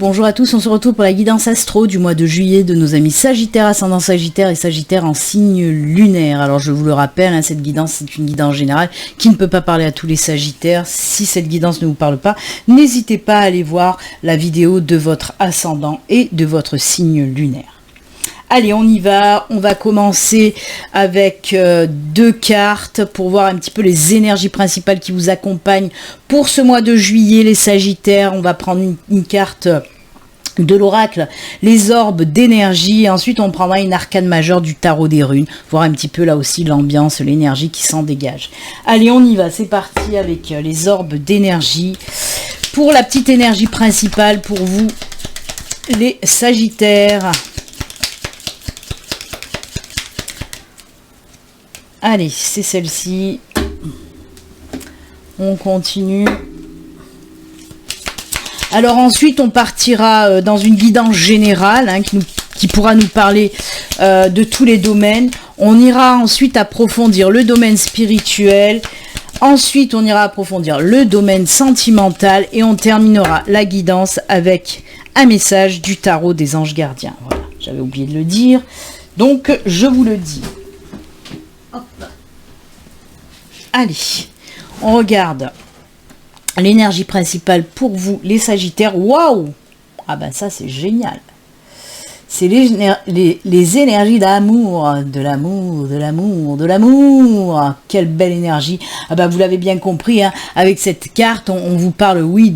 bonjour à tous, on se retrouve pour la guidance astro du mois de juillet de nos amis Sagittaire, ascendant Sagittaire et Sagittaire en signe lunaire. Alors je vous le rappelle, hein, cette guidance c'est une guidance générale qui ne peut pas parler à tous les Sagittaires. Si cette guidance ne vous parle pas, n'hésitez pas à aller voir la vidéo de votre ascendant et de votre signe lunaire. Allez, on y va. On va commencer avec deux cartes pour voir un petit peu les énergies principales qui vous accompagnent pour ce mois de juillet, les Sagittaires. On va prendre une carte de l'oracle, les orbes d'énergie. Ensuite, on prendra une arcane majeure du tarot des runes. Voir un petit peu là aussi l'ambiance, l'énergie qui s'en dégage. Allez, on y va. C'est parti avec les orbes d'énergie. Pour la petite énergie principale, pour vous, les Sagittaires. Allez, c'est celle-ci. On continue. Alors ensuite, on partira dans une guidance générale hein, qui pourra nous parler de tous les domaines. On ira ensuite approfondir le domaine spirituel. Ensuite, on ira approfondir le domaine sentimental. Et on terminera la guidance avec un message du tarot des anges gardiens. Voilà, j'avais oublié de le dire. Donc, je vous le dis. Hop. Allez, on regarde l'énergie principale pour vous, les Sagittaires. Waouh! Ah ben ça, c'est génial. C'est les énergies d'amour, de l'amour, de l'amour, de l'amour. Quelle belle énergie. Ah ben vous l'avez bien compris, hein, avec cette carte, on vous parle, oui,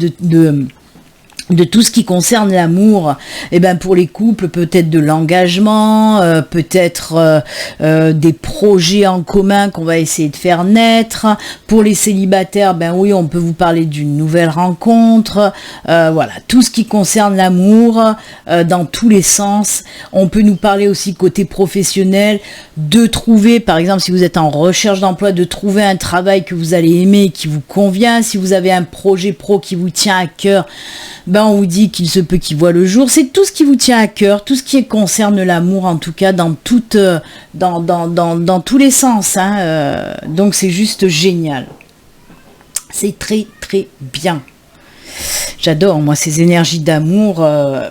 de tout ce qui concerne l'amour. Et ben pour les couples, peut-être de l'engagement, peut-être des projets en commun qu'on va essayer de faire naître. Pour les célibataires, ben oui, on peut vous parler d'une nouvelle rencontre. Voilà, tout ce qui concerne l'amour dans tous les sens. On peut nous parler aussi côté professionnel, de trouver, par exemple, si vous êtes en recherche d'emploi, de trouver un travail que vous allez aimer, qui vous convient. Si vous avez un projet pro qui vous tient à cœur, ben on vous dit qu'il se peut qu'il voit le jour. C'est tout ce qui vous tient à cœur, tout ce qui concerne l'amour, en tout cas dans tous les sens. Hein, donc c'est juste génial. C'est très très bien. J'adore, moi, ces énergies d'amour.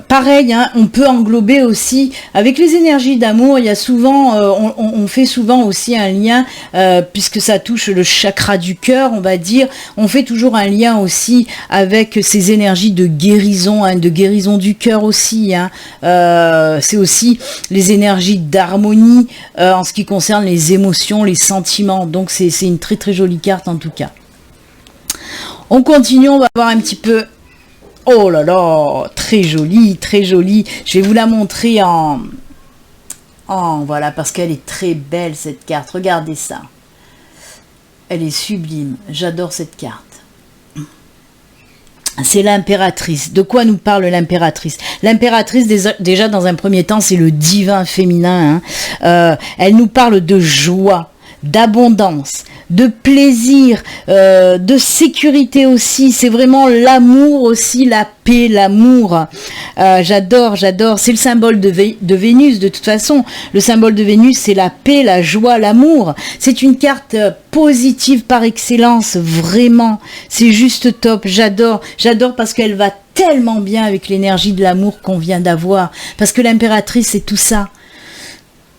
Pareil, hein, on peut englober aussi, avec les énergies d'amour, il y a souvent, on fait souvent aussi un lien, puisque ça touche le chakra du cœur, on va dire, on fait toujours un lien aussi avec ces énergies de guérison, hein, de guérison du cœur aussi. Hein. C'est aussi les énergies d'harmonie en ce qui concerne les émotions, les sentiments. Donc c'est une très très jolie carte en tout cas. On continue, on va voir un petit peu. Oh là là, très jolie, très jolie. Je vais vous la montrer en voilà, parce qu'elle est très belle cette carte. Regardez ça. Elle est sublime. J'adore cette carte. C'est l'impératrice. De quoi nous parle l'impératrice? L'impératrice, déjà dans un premier temps, c'est le divin féminin. Hein. Elle nous parle de joie, d'abondance, de plaisir, de sécurité aussi. C'est vraiment l'amour aussi, la paix, l'amour. J'adore. C'est le symbole de Vénus de toute façon. Le symbole de Vénus, c'est la paix, la joie, l'amour. C'est une carte positive par excellence, vraiment. C'est juste top. J'adore parce qu'elle va tellement bien avec l'énergie de l'amour qu'on vient d'avoir. Parce que l'impératrice, c'est tout ça.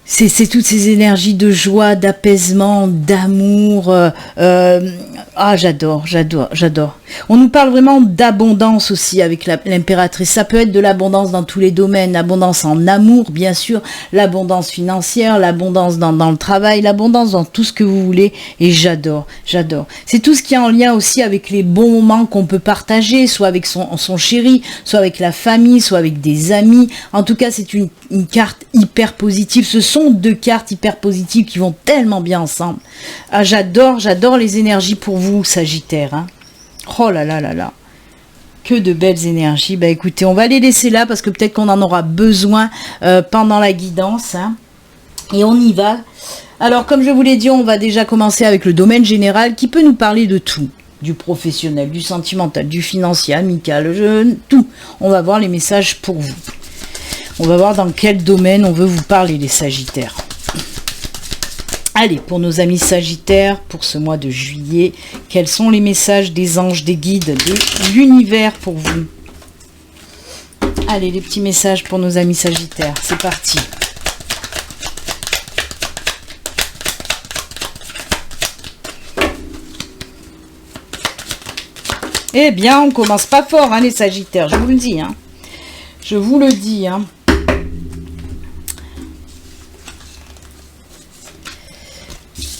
C'est toutes ces énergies de joie, d'apaisement, d'amour. J'adore. On nous parle vraiment d'abondance aussi avec l'impératrice. Ça peut être de l'abondance dans tous les domaines. L'abondance en amour, bien sûr. L'abondance financière, l'abondance dans le travail, l'abondance dans tout ce que vous voulez. Et j'adore. C'est tout ce qui est en lien aussi avec les bons moments qu'on peut partager, soit avec son chéri, soit avec la famille, soit avec des amis. En tout cas, c'est une carte hyper positive. Ce sont deux cartes hyper positives qui vont tellement bien ensemble. Ah, j'adore les énergies pour vous, Sagittaire. Hein. Oh là là là là. Que de belles énergies. Bah écoutez, on va les laisser là parce que peut-être qu'on en aura besoin pendant la guidance. Hein. Et on y va. Alors, comme je vous l'ai dit, on va déjà commencer avec le domaine général qui peut nous parler de tout. Du professionnel, du sentimental, du financier, amical, tout. On va voir les messages pour vous. On va voir dans quel domaine on veut vous parler, les Sagittaires. Allez, pour nos amis Sagittaires, pour ce mois de juillet, quels sont les messages des anges, des guides, de l'univers pour vous? Allez, les petits messages pour nos amis Sagittaires. C'est parti. Eh bien, on commence pas fort, hein, les Sagittaires, je vous le dis. Hein. Je vous le dis. Hein.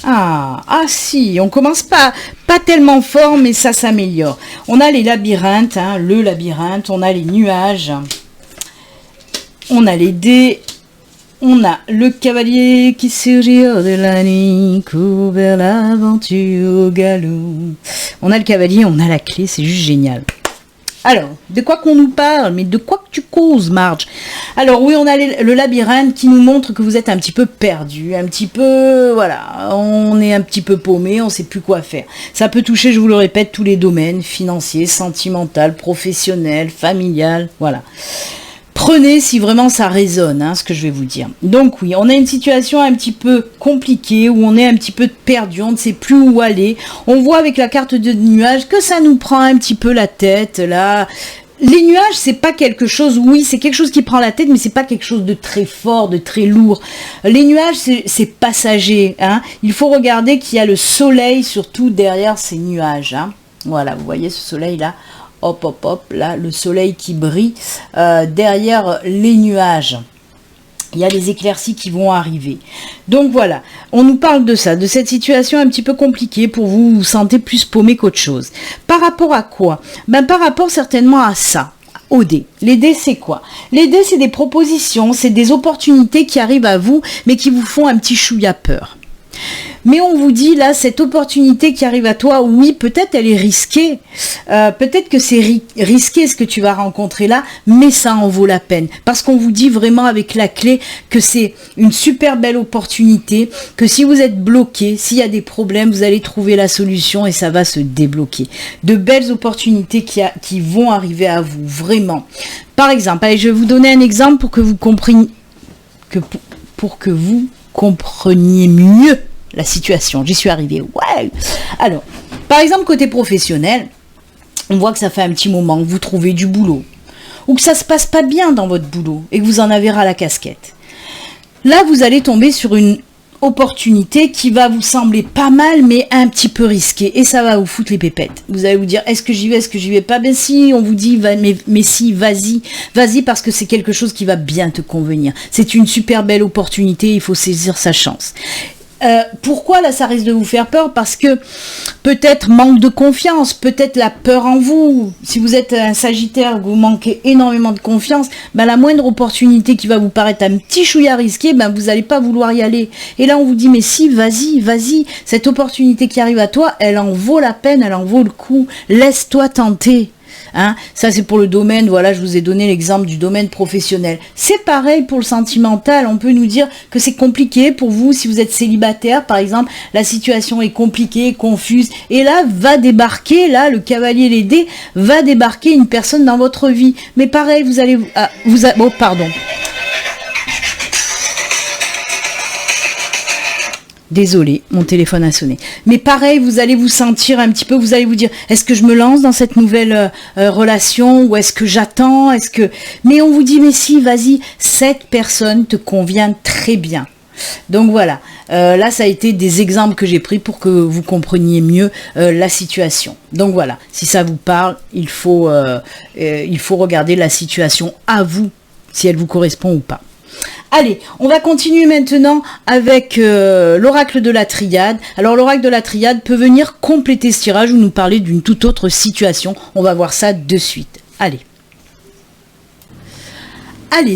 Ah, si, on commence pas tellement fort, mais ça s'améliore. On a les labyrinthes, hein, le labyrinthe, on a les nuages, on a les dés, on a le cavalier qui surgit de la nuit, court vers l'aventure au galop. On a le cavalier, on a la clé, c'est juste génial. Alors, de quoi qu'on nous parle? Mais de quoi que tu causes, Marge? Alors oui, on a le labyrinthe qui nous montre que vous êtes un petit peu perdu, un petit peu, voilà, on est un petit peu paumé, on ne sait plus quoi faire. Ça peut toucher, je vous le répète, tous les domaines, financiers, sentimental, professionnel, familial, voilà. Prenez si vraiment ça résonne, hein, ce que je vais vous dire. Donc oui, on a une situation un petit peu compliquée, où on est un petit peu perdu, on ne sait plus où aller. On voit avec la carte de nuages que ça nous prend un petit peu la tête, là. Les nuages, c'est pas quelque chose, oui, c'est quelque chose qui prend la tête, mais c'est pas quelque chose de très fort, de très lourd. Les nuages, c'est passager, hein. Il faut regarder qu'il y a le soleil, surtout derrière ces nuages, hein. Voilà, vous voyez ce soleil-là. Hop, hop, hop, là, le soleil qui brille derrière les nuages. Il y a les éclaircies qui vont arriver. Donc voilà, on nous parle de ça, de cette situation un petit peu compliquée pour vous, vous sentez plus paumé qu'autre chose. Par rapport à quoi? Ben, par rapport certainement à ça. Aux dés. Les dés, c'est quoi? Les dés, c'est des propositions, c'est des opportunités qui arrivent à vous, mais qui vous font un petit chouïa peur. Mais on vous dit là, cette opportunité qui arrive à toi, oui, peut-être elle est risquée, peut-être que c'est risqué ce que tu vas rencontrer là, mais ça en vaut la peine. Parce qu'on vous dit vraiment avec la clé que c'est une super belle opportunité, que si vous êtes bloqué, s'il y a des problèmes, vous allez trouver la solution et ça va se débloquer. De belles opportunités qui vont arriver à vous, vraiment. Par exemple, allez, je vais vous donner un exemple pour que vous compreniez, pour que vous compreniez mieux la situation. J'y suis arrivée. Ouais. Alors, par exemple, côté professionnel, on voit que ça fait un petit moment que vous trouvez du boulot ou que ça se passe pas bien dans votre boulot et que vous en avez ras la casquette. Là, vous allez tomber sur une opportunité qui va vous sembler pas mal, mais un petit peu risquée. Et ça va vous foutre les pépettes. Vous allez vous dire, est-ce que j'y vais pas? Ben si, on vous dit, mais si, vas-y, parce que c'est quelque chose qui va bien te convenir. C'est une super belle opportunité, il faut saisir sa chance. Pourquoi là ça risque de vous faire peur? Parce que peut-être manque de confiance, peut-être la peur en vous. Si vous êtes un Sagittaire, vous manquez énormément de confiance, ben la moindre opportunité qui va vous paraître un petit chouïa risqué, ben vous n'allez pas vouloir y aller. Et là on vous dit mais si, vas-y, cette opportunité qui arrive à toi, elle en vaut la peine, elle en vaut le coup. Laisse-toi tenter. Hein, ça c'est pour le domaine, voilà, je vous ai donné l'exemple du domaine professionnel. C'est pareil pour le sentimental, on peut nous dire que c'est compliqué pour vous si vous êtes célibataire, par exemple, la situation est compliquée, confuse, et là va débarquer, là le cavalier les dés, va débarquer une personne dans votre vie. Mais pareil, vous allez... oh, pardon. Désolée, mon téléphone a sonné. Mais pareil, vous allez vous sentir un petit peu, vous allez vous dire, est-ce que je me lance dans cette nouvelle relation ou est-ce que j'attends? Mais on vous dit, mais si, vas-y, cette personne te convient très bien. Donc voilà, là ça a été des exemples que j'ai pris pour que vous compreniez mieux la situation. Donc voilà, si ça vous parle, il faut regarder la situation à vous, si elle vous correspond ou pas. Allez, on va continuer maintenant avec l'oracle de la triade. Alors l'oracle de la triade peut venir compléter ce tirage ou nous parler d'une toute autre situation. On va voir ça de suite. Allez,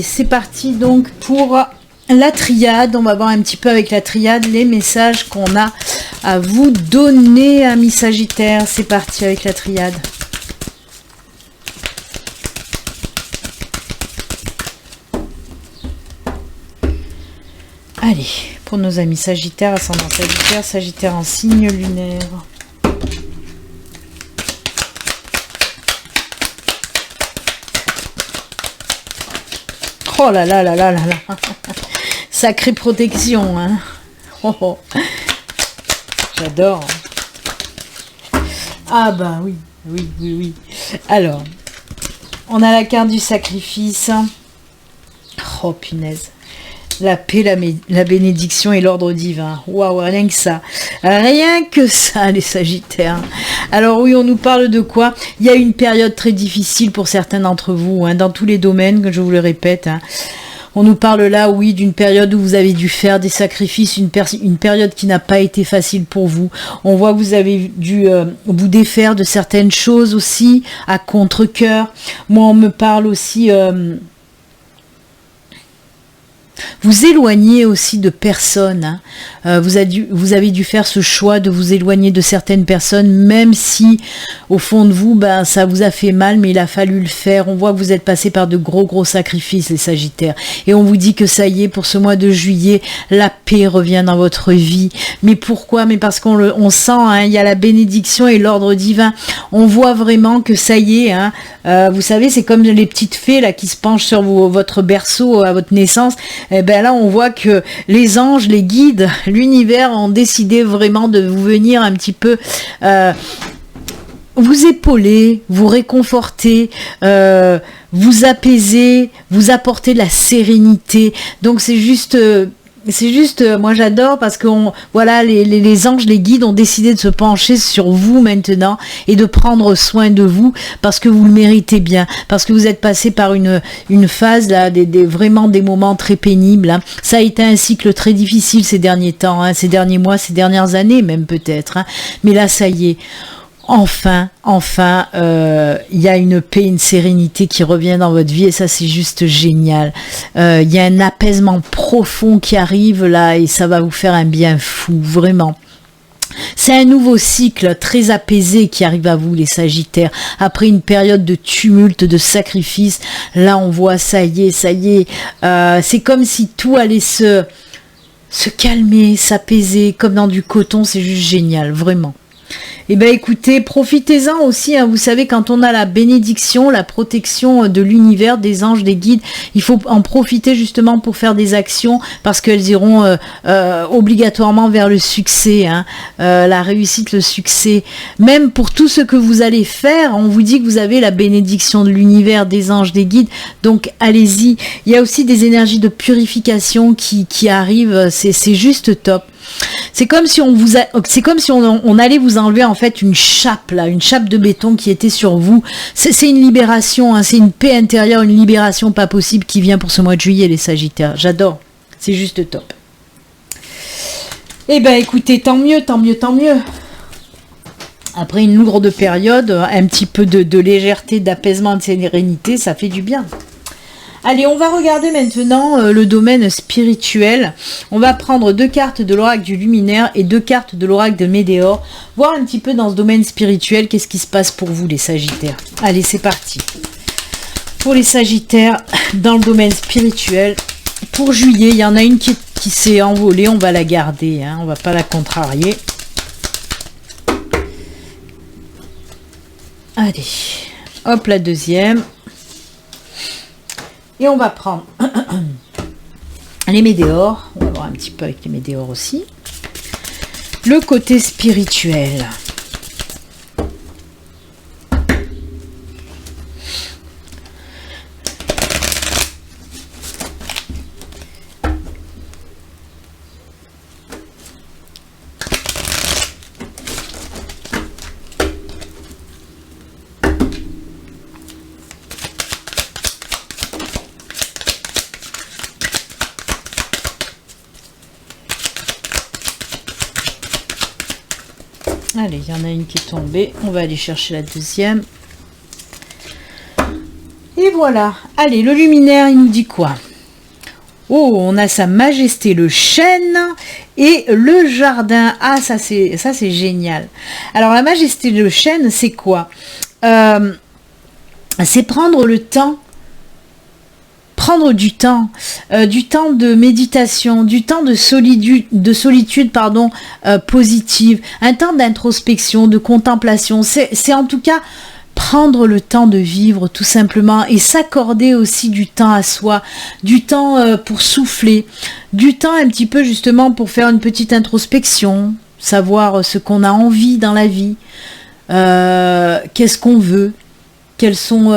c'est parti donc pour la triade. On va voir un petit peu avec la triade les messages qu'on a à vous donner, amis Sagittaires. C'est parti avec la triade. Allez, pour nos amis Sagittaires, ascendant Sagittaire, Sagittaire en signe lunaire. Oh là là là là là là. Sacrée protection, hein. Oh, oh. J'adore. Ah bah oui. Alors, On a la carte du sacrifice. Oh punaise. La paix, la bénédiction et l'ordre divin. Waouh, rien que ça. Rien que ça, les Sagittaires. Alors oui, on nous parle de quoi? Il y a une période très difficile pour certains d'entre vous, hein, dans tous les domaines, que je vous le répète. Hein. On nous parle là, oui, d'une période où vous avez dû faire des sacrifices, une période qui n'a pas été facile pour vous. On voit que vous avez dû vous défaire de certaines choses aussi, à contre-cœur. Moi, on me parle aussi... vous éloignez aussi de personnes. Hein. Vous avez dû faire ce choix de vous éloigner de certaines personnes, même si au fond de vous, ben, ça vous a fait mal, mais il a fallu le faire. On voit que vous êtes passé par de gros sacrifices, les Sagittaires. Et on vous dit que ça y est, pour ce mois de juillet, la paix revient dans votre vie. Mais pourquoi? Mais parce qu'on sent, hein, il y a la bénédiction et l'ordre divin. On voit vraiment que ça y est. Hein, vous savez, c'est comme les petites fées là qui se penchent sur votre berceau à votre naissance. Eh ben là, on voit que les anges, les guides, l'univers ont décidé vraiment de vous venir un petit peu vous épauler, vous réconforter, vous apaiser, vous apporter de la sérénité. Donc c'est juste... moi j'adore parce que voilà, les anges, les guides ont décidé de se pencher sur vous maintenant et de prendre soin de vous parce que vous le méritez bien, parce que vous êtes passé par une phase là, vraiment des moments très pénibles. Hein. Ça a été un cycle très difficile ces derniers temps, hein, ces derniers mois, ces dernières années même peut-être. Hein. Mais là ça y est. Enfin, il y a une paix, une sérénité qui revient dans votre vie et ça c'est juste génial. Il y a un apaisement profond qui arrive là et ça va vous faire un bien fou, vraiment. C'est un nouveau cycle très apaisé qui arrive à vous les Sagittaires. Après une période de tumulte, de sacrifice, là on voit ça y est. C'est comme si tout allait se calmer, s'apaiser, comme dans du coton, c'est juste génial, vraiment. Eh bien écoutez, profitez-en aussi, hein, vous savez, quand on a la bénédiction, la protection de l'univers, des anges, des guides, il faut en profiter justement pour faire des actions parce qu'elles iront obligatoirement vers le succès, hein, la réussite, le succès. Même pour tout ce que vous allez faire, on vous dit que vous avez la bénédiction de l'univers, des anges, des guides, donc allez-y. Il y a aussi des énergies de purification qui arrivent, c'est juste top. C'est comme si on allait vous enlever en fait une chape là, une chape de béton qui était sur vous. C'est une libération, hein, c'est une paix intérieure, une libération pas possible qui vient pour ce mois de juillet les Sagittaires. J'adore, c'est juste top. Eh ben écoutez, tant mieux. Après une lourde période, un petit peu de légèreté, d'apaisement, de sérénité, ça fait du bien. Allez, on va regarder maintenant le domaine spirituel. On va prendre 2 cartes de l'oracle du luminaire et 2 cartes de l'oracle de Médéor. Voir un petit peu dans ce domaine spirituel, qu'est-ce qui se passe pour vous les Sagittaires. Allez, c'est parti. Pour les Sagittaires, dans le domaine spirituel, pour juillet, il y en a une qui s'est envolée, on va la garder, hein, on va pas la contrarier. Allez, hop la deuxième. Et on va prendre les météores. On va voir un petit peu avec les météores aussi. Le côté spirituel. Allez, il y en a une qui est tombée. On va aller chercher la deuxième. Et voilà. Allez, le luminaire, il nous dit quoi? Oh, on a Sa Majesté le chêne et le jardin. Ah, ça c'est génial. Alors, la Majesté le chêne, c'est quoi? C'est prendre le temps. Prendre du temps de méditation, du temps de solitude positive, un temps d'introspection, de contemplation. C'est en tout cas prendre le temps de vivre tout simplement et s'accorder aussi du temps à soi, du temps pour souffler, du temps un petit peu justement pour faire une petite introspection, savoir ce qu'on a envie dans la vie, qu'est-ce qu'on veut. quelles sont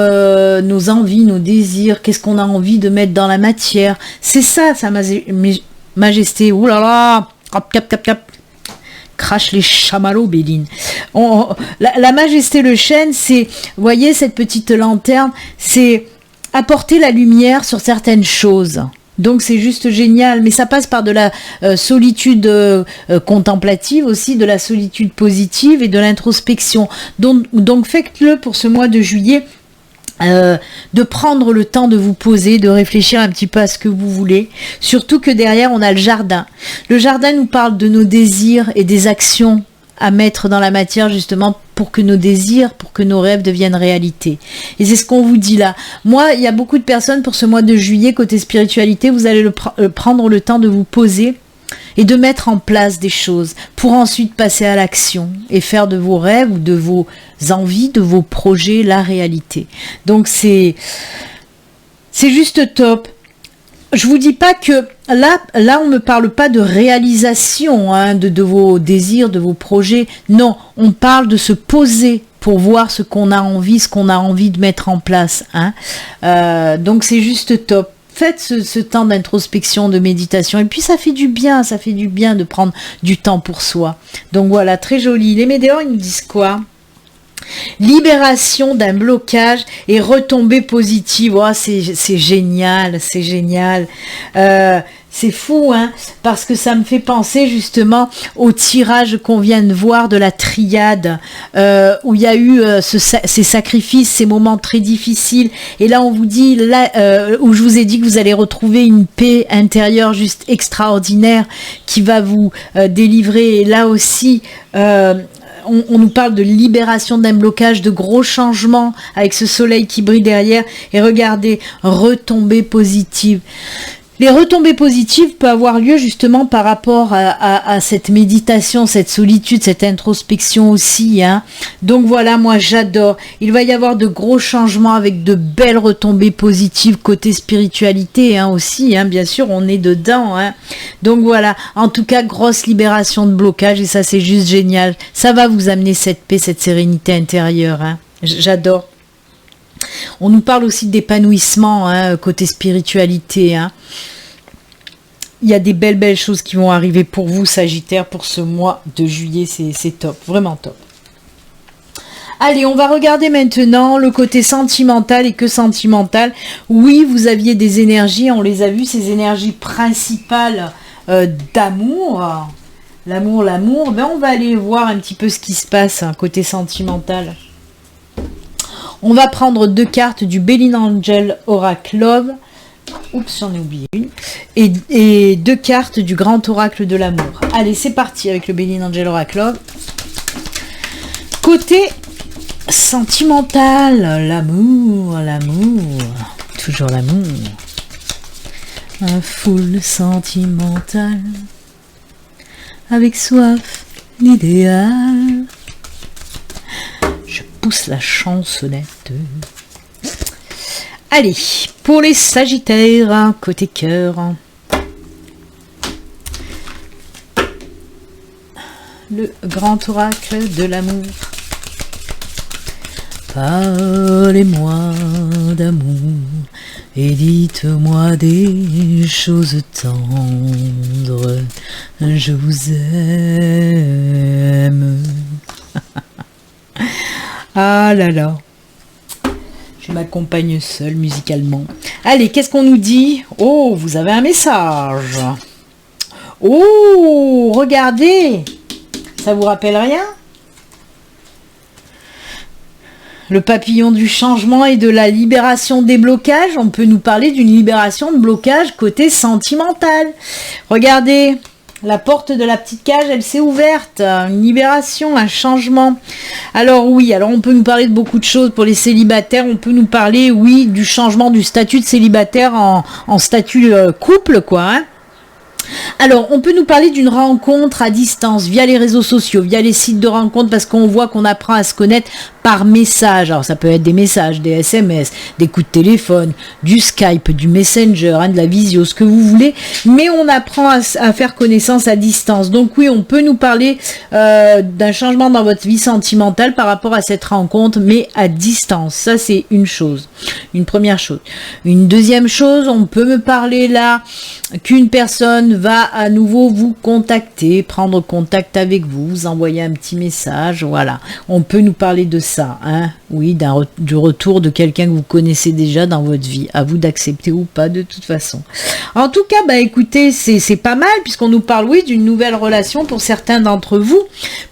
nos envies, nos désirs, qu'est-ce qu'on a envie de mettre dans la matière. C'est ça, sa majesté. Ouh là là, cap, cap, cap, cap. Crache les chamallows, Béline. La majesté, le chêne, c'est, vous voyez, cette petite lanterne, c'est apporter la lumière sur certaines choses. Donc c'est juste génial, mais ça passe par de la solitude contemplative aussi, de la solitude positive et de l'introspection. Donc faites-le pour ce mois de juillet, de prendre le temps de vous poser, de réfléchir un petit peu à ce que vous voulez. Surtout que derrière, on a le jardin. Le jardin nous parle de nos désirs et des actions à mettre dans la matière justement pour que nos désirs, pour que nos rêves deviennent réalité. Et c'est ce qu'on vous dit là. Moi, il y a beaucoup de personnes pour ce mois de juillet, côté spiritualité, vous allez prendre le temps de vous poser et de mettre en place des choses pour ensuite passer à l'action et faire de vos rêves ou de vos envies, de vos projets, la réalité. Donc c'est juste top. Je vous dis pas que là on me parle pas de réalisation hein, de vos désirs, de vos projets. Non, on parle de se poser pour voir ce qu'on a envie de mettre en place. Hein. Donc c'est juste top. Faites ce temps d'introspection, de méditation, et puis ça fait du bien de prendre du temps pour soi. Donc voilà, très joli. Les météores, ils nous disent quoi ? Libération d'un blocage et retombée positive. Oh, c'est génial, c'est génial. C'est fou, hein, parce que ça me fait penser justement au tirage qu'on vient de voir de la triade, où il y a eu ces sacrifices, ces moments très difficiles. Et là, on vous dit, là, où je vous ai dit que vous allez retrouver une paix intérieure juste extraordinaire qui va vous délivrer. Et là aussi, on nous parle de libération d'un blocage, de gros changements avec ce soleil qui brille derrière. Et regardez, retombées positives. Les retombées positives peuvent avoir lieu justement par rapport à cette méditation, cette solitude, cette introspection aussi. Hein. Donc voilà, moi j'adore. Il va y avoir de gros changements avec de belles retombées positives côté spiritualité hein, aussi. Hein. Bien sûr, on est dedans. Hein. Donc voilà, en tout cas, grosse libération de blocage et ça c'est juste génial. Ça va vous amener cette paix, cette sérénité intérieure. Hein. J'adore. On nous parle aussi d'épanouissement hein, côté spiritualité. Hein. Il y a des belles choses qui vont arriver pour vous, Sagittaire, pour ce mois de juillet. C'est top, vraiment top. Allez, on va regarder maintenant le côté sentimental et que sentimental. Oui, vous aviez des énergies, on les a vues, ces énergies principales d'amour. L'amour. Ben, on va aller voir un petit peu ce qui se passe hein, côté sentimental. On va prendre 2 cartes du Belin Angel Oracle Love. Oups, j'en ai oublié une. Et 2 cartes du Grand Oracle de l'amour. Allez, c'est parti avec le Belin Angel Oracle Love. Côté sentimental, l'amour. Toujours l'amour. Un full sentimental. Avec soif, l'idéal. Je pousse la chansonnette. Allez, pour les Sagittaires, côté cœur. Le grand oracle de l'amour. Parlez-moi d'amour et dites-moi des choses tendres. Je vous aime. Ah là là. Je m'accompagne seule musicalement. Allez, qu'est-ce qu'on nous dit? Oh, vous avez un message. Oh, regardez. Ça vous rappelle rien? Le papillon du changement et de la libération des blocages. On peut nous parler d'une libération de blocage côté sentimental. Regardez. La porte de la petite cage, elle s'est ouverte. Une libération, un changement. Alors oui, alors on peut nous parler de beaucoup de choses pour les célibataires. On peut nous parler, oui, du changement du statut de célibataire en statut couple, quoi. Hein. Alors, on peut nous parler d'une rencontre à distance, via les réseaux sociaux, via les sites de rencontres, parce qu'on voit qu'on apprend à se connaître par message. Alors, ça peut être des messages, des SMS, des coups de téléphone, du Skype, du Messenger, de la visio, ce que vous voulez, mais on apprend à faire connaissance à distance. Donc oui, on peut nous parler d'un changement dans votre vie sentimentale par rapport à cette rencontre, mais à distance. Ça, c'est une chose, une première chose. Une deuxième chose, on peut me parler là qu'une personne va à nouveau vous contacter, prendre contact avec vous, vous envoyer un petit message, voilà. On peut nous parler de ça, hein, oui, du retour de quelqu'un que vous connaissez déjà dans votre vie. À vous d'accepter ou pas, de toute façon. En tout cas, bah écoutez, c'est pas mal, puisqu'on nous parle, oui, d'une nouvelle relation pour certains d'entre vous.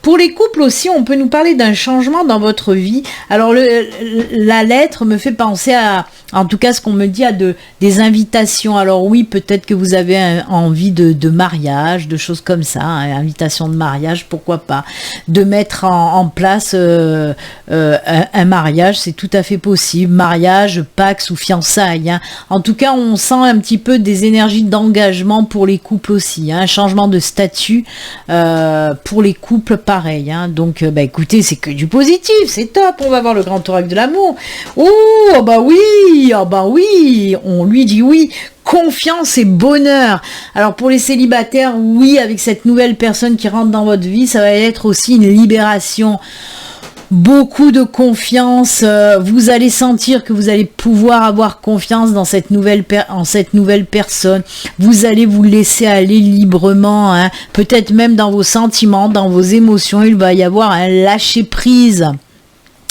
Pour les couples aussi, on peut nous parler d'un changement dans votre vie. Alors, la lettre me fait penser à, en tout cas, ce qu'on me dit, à des invitations. Alors oui, peut-être que vous avez envie de mariage, de choses comme ça, hein, invitation de mariage, pourquoi pas. De mettre en place un mariage, c'est tout à fait possible. Mariage, Pax ou fiançailles. Hein. En tout cas, on sent un petit peu des énergies d'engagement pour les couples aussi. Hein, un changement de statut pour les couples, pareil. Hein. Donc, bah écoutez, c'est que du positif, c'est top. On va voir le grand oracle de l'amour. Oh, bah oui, on lui dit oui. Confiance et bonheur. Alors pour les célibataires, oui, avec cette nouvelle personne qui rentre dans votre vie, ça va être aussi une libération. Beaucoup de confiance, vous allez sentir que vous allez pouvoir avoir confiance dans cette nouvelle personne, vous allez vous laisser aller librement, hein. Peut-être même dans vos sentiments, dans vos émotions, il va y avoir un lâcher-prise.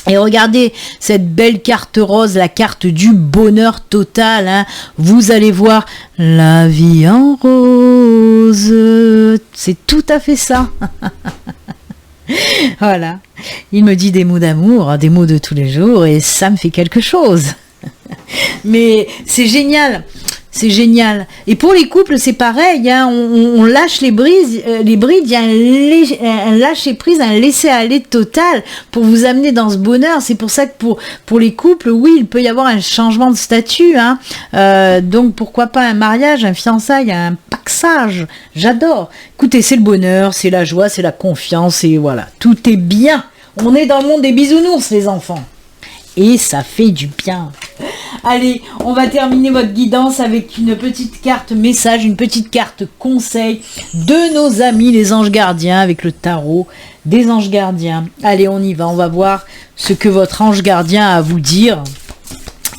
Et regardez cette belle carte rose, la carte du bonheur total, hein. Vous allez voir la vie en rose, c'est tout à fait ça. Voilà, il me dit des mots d'amour, des mots de tous les jours, et ça me fait quelque chose. Mais c'est génial. C'est génial. Et pour les couples, c'est pareil, hein, on lâche les brides, il y a un lâcher prise, un laisser aller total pour vous amener dans ce bonheur. C'est pour ça que pour les couples, oui, il peut y avoir un changement de statut, hein. Donc pourquoi pas un mariage, un fiançailles, un paxage. J'adore. Écoutez, c'est le bonheur, c'est la joie, c'est la confiance, et voilà, tout est bien. On est dans le monde des bisounours, les enfants. Et ça fait du bien. Allez, on va terminer votre guidance avec une petite carte message, une petite carte conseil de nos amis les anges gardiens avec le tarot des anges gardiens. Allez, on y va, on va voir ce que votre ange gardien a à vous dire.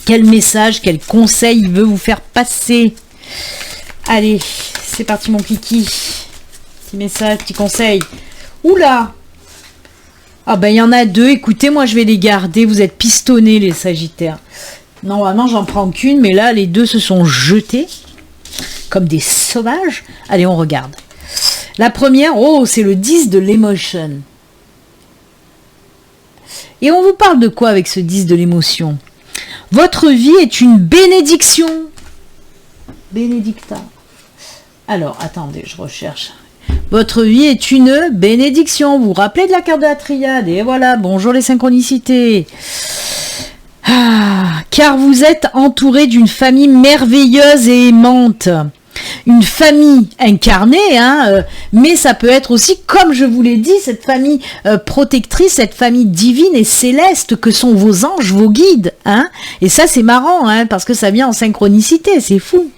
Quel message, quel conseil il veut vous faire passer. Allez, c'est parti mon kiki. Petit message, petit conseil. Oula! Ah ben il y en a deux, écoutez, moi je vais les garder, vous êtes pistonnés les sagittaires. Normalement j'en prends qu'une, mais là les deux se sont jetés comme des sauvages. Allez, on regarde. La première, oh, c'est le 10 de l'émotion. Et on vous parle de quoi avec ce 10 de l'émotion? Votre vie est une bénédiction. Bénédicta. Alors, attendez, je recherche. Votre vie est une bénédiction. Vous vous rappelez de la carte de la triade? Et voilà, bonjour les synchronicités. Car vous êtes entouré d'une famille merveilleuse et aimante. Une famille incarnée, hein, mais ça peut être aussi, comme je vous l'ai dit, cette famille protectrice, cette famille divine et céleste que sont vos anges, vos guides. Hein. Et ça, c'est marrant, hein, parce que ça vient en synchronicité, c'est fou.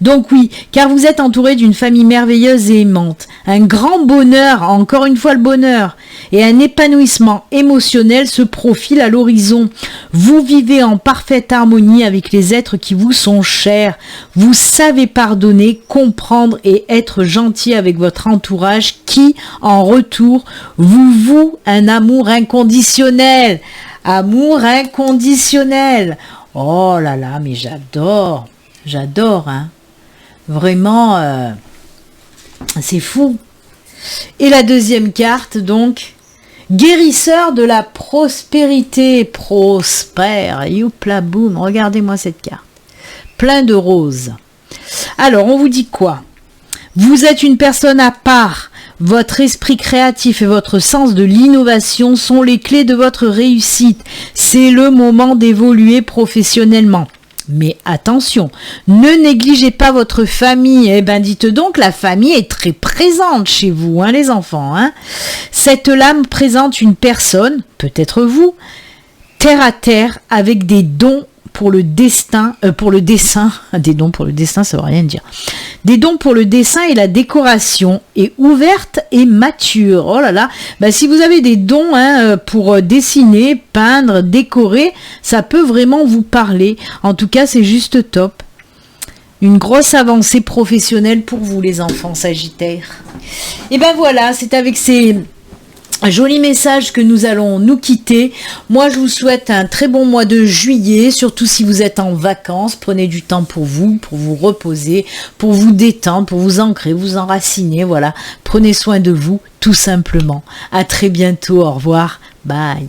Donc oui, car vous êtes entouré d'une famille merveilleuse et aimante, un grand bonheur, encore une fois le bonheur, et un épanouissement émotionnel se profile à l'horizon. Vous vivez en parfaite harmonie avec les êtres qui vous sont chers. Vous savez pardonner, comprendre et être gentil avec votre entourage qui, en retour, vous voue un amour inconditionnel. Amour inconditionnel. Oh là là, mais j'adore. J'adore, hein. Vraiment, c'est fou. Et la deuxième carte, donc, guérisseur de la prospérité. Prospère, youpla boum, regardez-moi cette carte. Plein de roses. Alors, on vous dit quoi? Vous êtes une personne à part. Votre esprit créatif et votre sens de l'innovation sont les clés de votre réussite. C'est le moment d'évoluer professionnellement. Mais attention, ne négligez pas votre famille. Eh ben, dites donc, la famille est très présente chez vous, hein, les enfants. Hein. Cette lame présente une personne, peut-être vous, terre à terre, avec des dons pour le dessin, des dons pour le dessin, ça veut rien dire. Des dons pour le dessin et la décoration, est ouverte et mature. Oh là là, bah, si vous avez des dons pour dessiner, peindre, décorer, ça peut vraiment vous parler. En tout cas, c'est juste top. Une grosse avancée professionnelle pour vous, les enfants Sagittaires. Et ben voilà, c'est avec ces joli message que nous allons nous quitter. Moi, je vous souhaite un très bon mois de juillet, surtout si vous êtes en vacances. Prenez du temps pour vous reposer, pour vous détendre, pour vous ancrer, vous enraciner. Voilà, prenez soin de vous, tout simplement. À très bientôt, au revoir, bye.